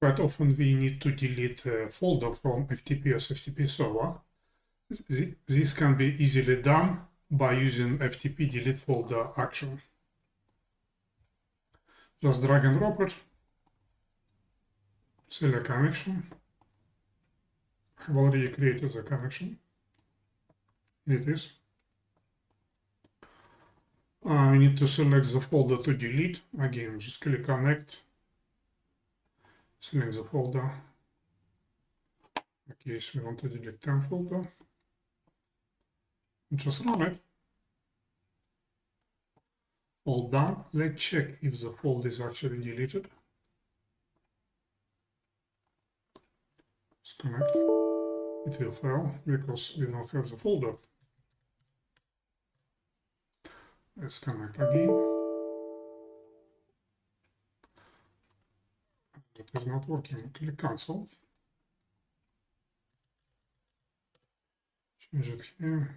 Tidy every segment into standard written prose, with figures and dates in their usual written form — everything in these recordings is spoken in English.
Quite often we need to delete a folder from FTP or SFTP server. This can be easily done by using FTP delete folder action. Just drag and drop it, select connection. I've already created the connection. It is. We need to select the folder to delete. Again, just click connect. Select the folder. In case we want to delete 10 folder. Just run it. All done. Let's check if the folder is actually deleted. Let's connect. It will fail because we don't have the folder. Let's connect again. It is not working. Click cancel. Change it here.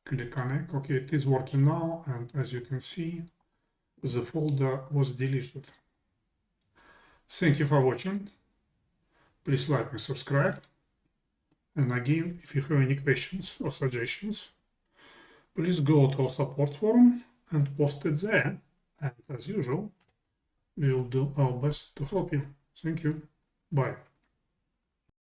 Click connect. Okay, it is working now, and as you can see, the folder was deleted. Thank you for watching. Please like and subscribe. And again, if you have any questions or suggestions, please go to our support forum and post it there. And as usual, we will do our best to help you. Thank you. Bye.